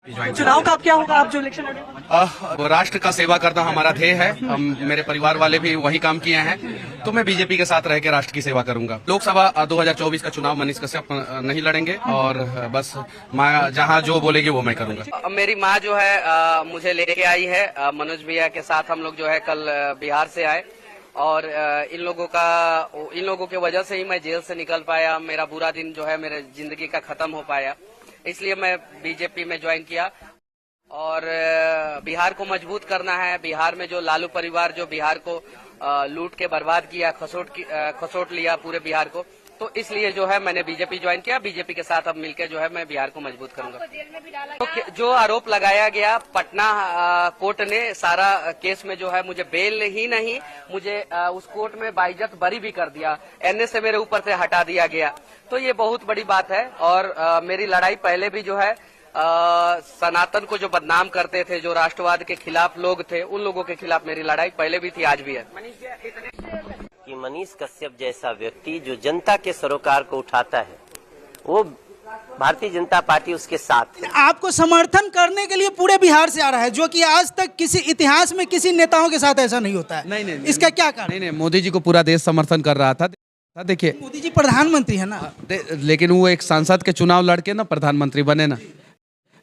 चुनाव का अब क्या होगा, आप जो इलेक्शन लड़ेंगे? राष्ट्र का सेवा करना हमारा ध्येय है। हम मेरे परिवार वाले भी वही काम किए हैं, तो मैं बीजेपी के साथ रह के राष्ट्र की सेवा करूंगा। लोकसभा 2024 का चुनाव मनीष कश्यप नहीं लड़ेंगे और बस माँ जहाँ जो बोलेगी वो मैं करूंगा। मेरी माँ जो है मुझे लेके आई है। मनोज भैया के साथ हम लोग जो है कल बिहार से आए और इन लोगों के वजह से ही मैं जेल से निकल पाया। मेरा बुरा दिन जो है मेरे जिंदगी का खत्म हो पाया, इसलिए मैं बीजेपी में ज्वाइन किया और बिहार को मजबूत करना है। बिहार में जो लालू परिवार जो बिहार को लूट के बर्बाद किया, खसोट लिया पूरे बिहार को, तो इसलिए जो है मैंने बीजेपी ज्वाइन किया। बीजेपी के साथ अब मिलकर जो है मैं बिहार को मजबूत करूंगा। तो जो आरोप लगाया गया पटना कोर्ट ने, सारा केस में जो है मुझे बेल ही नहीं, मुझे उस कोर्ट में बाइज्जत बरी भी कर दिया। एनए से मेरे ऊपर से हटा दिया गया, तो ये बहुत बड़ी बात है। और मेरी लड़ाई पहले भी जो है सनातन को जो बदनाम करते थे, जो राष्ट्रवाद के खिलाफ लोग थे, उन लोगों के खिलाफ मेरी लड़ाई पहले भी थी, आज भी है। कि मनीष कश्यप जैसा व्यक्ति जो जनता के सरोकार को उठाता है, वो भारतीय जनता पार्टी उसके साथ है। आपको समर्थन करने के लिए पूरे बिहार से आ रहा है, जो कि आज तक किसी इतिहास में किसी नेताओं के साथ ऐसा नहीं होता है। नहीं, इसका क्या कारण? नहीं, मोदी जी को पूरा देश समर्थन कर रहा था। देखिए, मोदी जी प्रधानमंत्री है ना, लेकिन वो एक सांसद के चुनाव लड़के ना प्रधानमंत्री बने ना,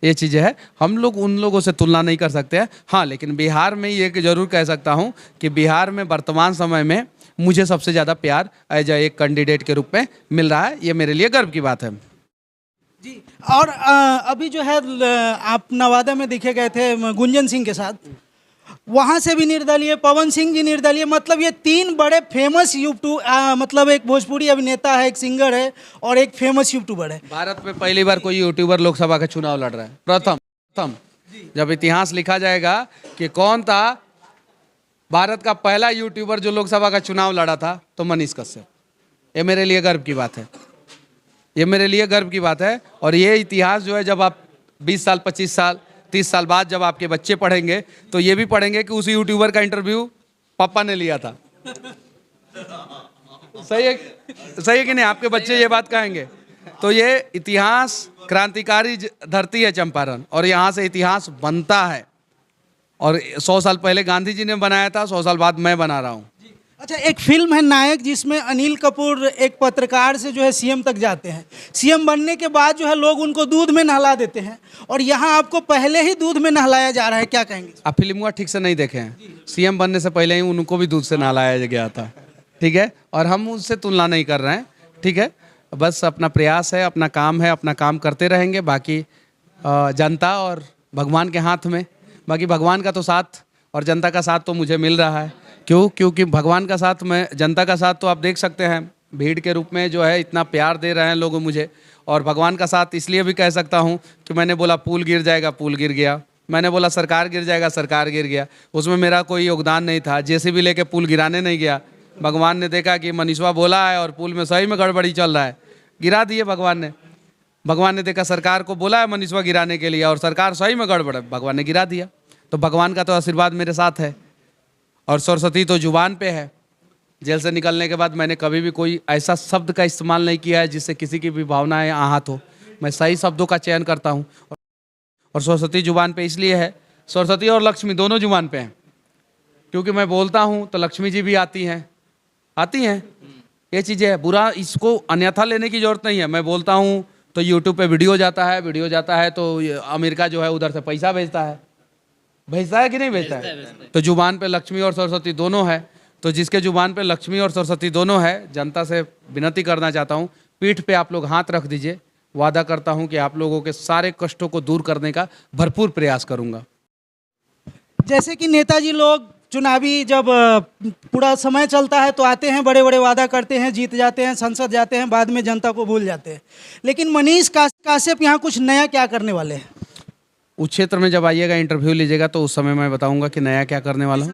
ये चीज़ें है। हम लोग उन लोगों से तुलना नहीं कर सकते हैं। हाँ, लेकिन बिहार में ये जरूर कह सकता हूँ कि बिहार में वर्तमान समय में मुझे सबसे ज़्यादा प्यार एज एक कैंडिडेट के रूप में मिल रहा है। ये मेरे लिए गर्व की बात है जी। और अभी जो है आप नवादा में देखे गए थे गुंजन सिंह के साथ, वहाँ से भी निर्दलीय, पवन सिंह जी निर्दलीय, मतलब ये तीन बड़े फेमस मतलब एक भोजपुरी अभिनेता है, एक सिंगर है और एक फेमस यूट्यूबर है। भारत में पहली बार कोई यूट्यूबर लोकसभा का चुनाव लड़ रहा है, प्रथम। जब इतिहास लिखा जाएगा कि कौन था भारत का पहला यूट्यूबर जो लोकसभा का चुनाव लड़ा था, तो मनीष कश्यप। ये मेरे लिए गर्व की बात है, ये मेरे लिए गर्व की बात है। और ये इतिहास जो है, जब आप 20 साल, 25 साल, 30 साल बाद जब आपके बच्चे पढ़ेंगे, तो ये भी पढ़ेंगे कि उस यूट्यूबर का इंटरव्यू पापा ने लिया था। सही है कि नहीं? आपके बच्चे ये बात कहेंगे। तो ये इतिहास, क्रांतिकारी धरती है चंपारण, और यहाँ से इतिहास बनता है। और 100 साल पहले गांधी जी ने बनाया था, 100 साल बाद मैं बना रहा हूँ। अच्छा, एक फिल्म है नायक, जिसमें अनिल कपूर एक पत्रकार से जो है सीएम तक जाते हैं। सीएम बनने के बाद जो है लोग उनको दूध में नहला देते हैं, और यहाँ आपको पहले ही दूध में नहलाया जा रहा है, क्या कहेंगे? आप फिल्म ठीक से नहीं देखे हैं। सीएम बनने से पहले ही उनको भी दूध से नहलाया गया था, ठीक है। और हम उससे तुलना नहीं कर रहे हैं, ठीक है। बस अपना प्रयास है, अपना काम है, अपना काम करते रहेंगे। बाकी जनता और भगवान के हाथ में। बाकी भगवान का तो साथ और जनता का साथ तो मुझे मिल रहा है। क्योंकि भगवान का साथ में, जनता का साथ तो आप देख सकते हैं, भीड़ के रूप में जो है इतना प्यार दे रहे हैं लोग मुझे। और भगवान का साथ इसलिए भी कह सकता हूँ कि मैंने बोला पुल गिर जाएगा, पुल गिर गया। मैंने बोला सरकार गिर जाएगा, सरकार गिर गया। उसमें मेरा कोई योगदान नहीं था। जेसीबी लेके पुल गिराने नहीं गया। भगवान ने देखा कि मनीषवा बोला है और पुल में सही में गड़बड़ी चल रहा है, गिरा दिए भगवान ने। भगवान ने देखा सरकार को बोला है मनीषवा गिराने के लिए, और सरकार सही में गड़बड़ है, भगवान ने गिरा दिया। तो भगवान का तो आशीर्वाद मेरे साथ है। और सरस्वती तो जुबान पे है। जेल से निकलने के बाद मैंने कभी भी कोई ऐसा शब्द का इस्तेमाल नहीं किया है जिससे किसी की भी भावनाएं आहत हो। मैं सही शब्दों का चयन करता हूँ। और सरस्वती जुबान पे इसलिए है, सरस्वती और लक्ष्मी दोनों जुबान पे हैं, क्योंकि मैं बोलता हूँ तो लक्ष्मी जी भी आती हैं। ये चीज़ें है। बुरा इसको अन्यथा लेने की जरूरत नहीं है। मैं बोलता हूँ तो यूट्यूब पे वीडियो जाता है तो अमेरिका जो है उधर से पैसा भेजता है कि नहीं भेजता है? तो जुबान पे लक्ष्मी और सरस्वती दोनों है। तो जिसके जुबान पे लक्ष्मी और सरस्वती दोनों है, जनता से विनती करना चाहता हूँ, पीठ पे आप लोग हाथ रख दीजिए। वादा करता हूँ कि आप लोगों के सारे कष्टों को दूर करने का भरपूर प्रयास करूँगा। जैसे कि नेताजी लोग चुनावी जब पूरा समय चलता है तो आते हैं, बड़े बड़े वादा करते हैं, जीत जाते हैं, संसद जाते हैं, बाद में जनता को भूल जाते हैं। लेकिन मनीष कश्यप यहाँ कुछ नया क्या करने वाले हैं? उस क्षेत्र में जब आइएगा, इंटरव्यू लीजिएगा, तो उस समय मैं बताऊंगा कि नया क्या करने वाला हूँ।